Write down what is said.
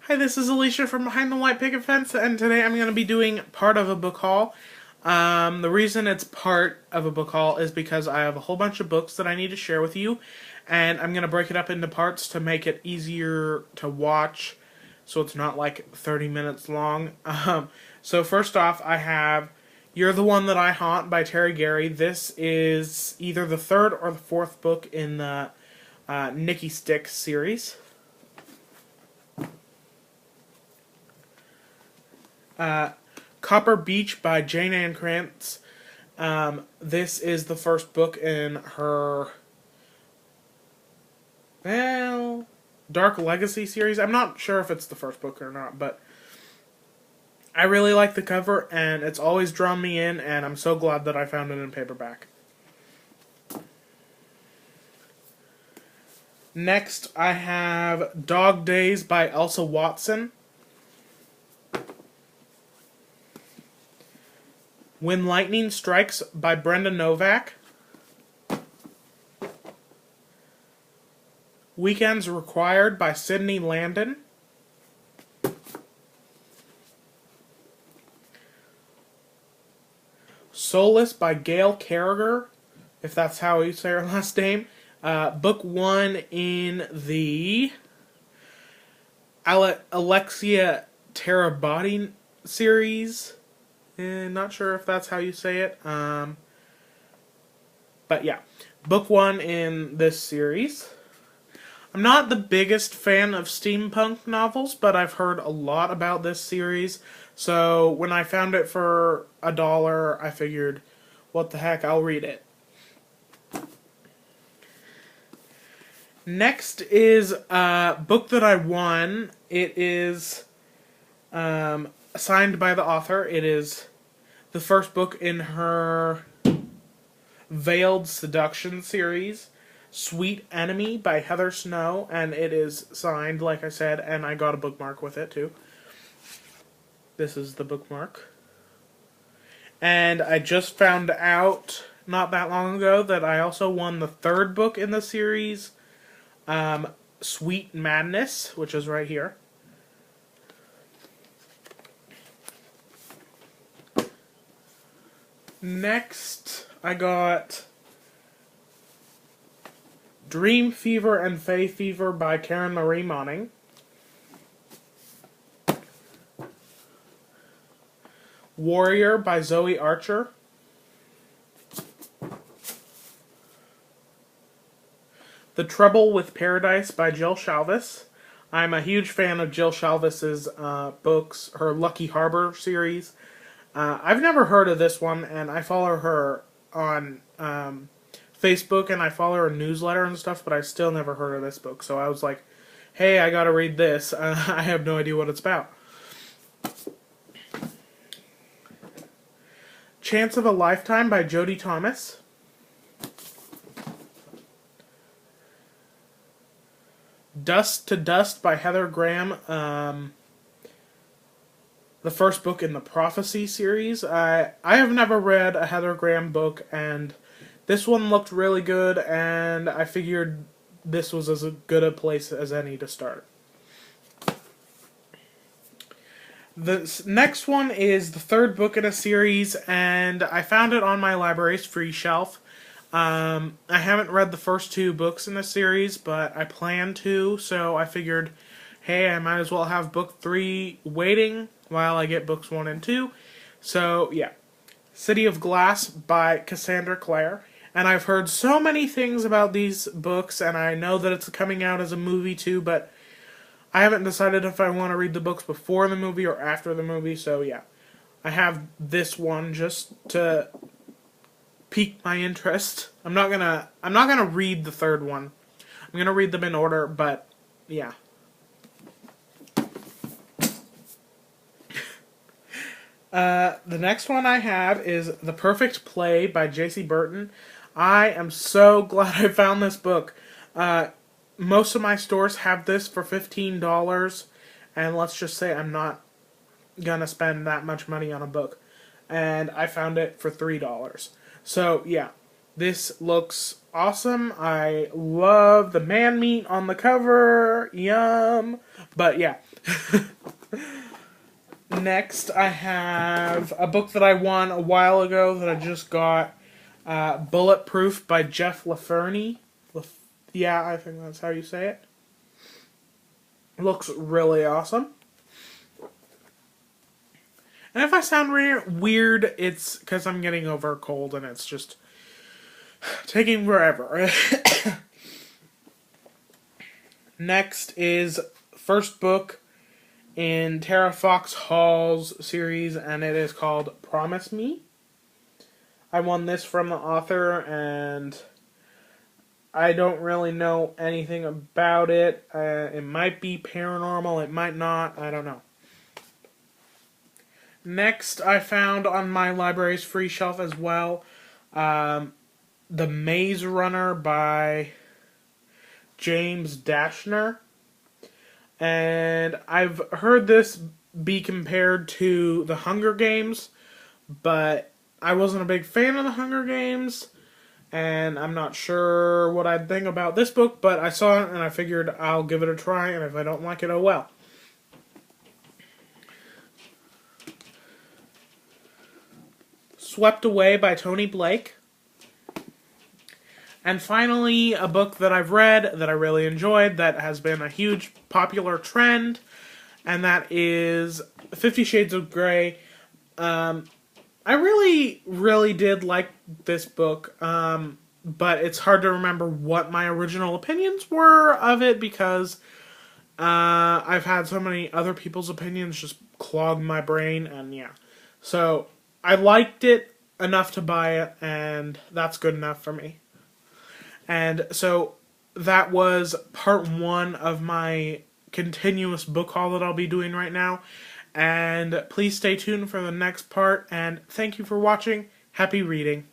Hi, this is Alicia from Behind the White Picket Fence, and today I'm going to be doing part of a book haul. The reason it's part of a book haul is because I have a whole bunch of books that I need to share with you, and I'm going to break it up into parts to make it easier to watch, so it's not like 30 minutes long. So first off, I have You're the One That I Haunt by Terry Gary. This is either the third or the fourth book in the Nikki Sticks series. Copper Beach by Jane Ann Krantz. This is the first book in her, Dark Legacy series. I'm not sure if it's the first book or not, but I really like the cover, and it's always drawn me in, and I'm so glad that I found it in paperback. Next, I have Dog Days by Elsa Watson. When Lightning Strikes by Brenda Novak. Weekends Required by Sydney Landon. Soulless by Gail Carriger, if that's how you say her last name. Book 1 in the Alexia Terabati series. Not sure if that's how you say it. But yeah, book 1 in this series. I'm not the biggest fan of steampunk novels, but I've heard a lot about this series. So when I found it for $1, I figured, what the heck, I'll read it. Next is a book that I won. It is signed by the author. It is the first book in her Veiled Seduction series, Sweet Enemy by Heather Snow, and it is signed, like I said, and I got a bookmark with it too. This is the bookmark. And I just found out not that long ago that I also won the third book in the series, Sweet Madness, which is right here. Next, I got Dream Fever and Fae Fever by Karen Marie Moning. Warrior by Zoe Archer. The Trouble with Paradise by Jill Shalvis. I'm a huge fan of Jill Shalvis's books, her Lucky Harbor series. I've never heard of this one, and I follow her on Facebook, and I follow her newsletter and stuff, but I still never heard of this book. So I was like, hey, I gotta read this. I have no idea what it's about. Chance of a Lifetime by Jodie Thomas. Dust to Dust by Heather Graham. The first book in the Prophecy series. I have never read a Heather Graham book, and this one looked really good, and I figured this was as good a place as any to start. The next one is the third book in a series, and I found it on my library's free shelf. I haven't read the first 2 books in the series, but I plan to, so I figured, hey, I might as well have book 3 waiting while I get books 1 and 2. So, yeah. City of Glass by Cassandra Clare. And I've heard so many things about these books, and I know that it's coming out as a movie too, but I haven't decided if I want to read the books before the movie or after the movie, so yeah. I have this one just to pique my interest. I'm not gonna read the third one. I'm gonna read them in order, but yeah. The next one I have is The Perfect Play by J.C. Burton. I am so glad I found this book. Most of my stores have this for $15, and let's just say I'm not gonna spend that much money on a book. And I found it for $3. So, yeah. This looks awesome. I love the man meat on the cover. Yum. But yeah, Next, I have a book that I won a while ago that I just got. Bulletproof by Jeff LaFerny. Yeah, I think that's how you say it. Looks really awesome. And if I sound weird, it's because I'm getting over a cold and it's just taking forever. Next is first book in Tara Fox Hall's series, and it is called Promise Me. I won this from the author, and I don't really know anything about it. It might be paranormal, it might not, I don't know. Next, I found on my library's free shelf as well, The Maze Runner by James Dashner. And I've heard this be compared to The Hunger Games, but I wasn't a big fan of The Hunger Games, and I'm not sure what I'd think about this book, but I saw it and I figured I'll give it a try, and if I don't like it, oh well. Swept Away by Tony Blake. And finally, a book that I've read that I really enjoyed that has been a huge popular trend, and that is 50 Shades of Grey. I really, really did like this book, but it's hard to remember what my original opinions were of it because I've had so many other people's opinions just clog my brain, and yeah. So, I liked it enough to buy it, and that's good enough for me. And so, that was part 1 of my continuous book haul that I'll be doing right now. And please stay tuned for the next part, and thank you for watching. Happy reading.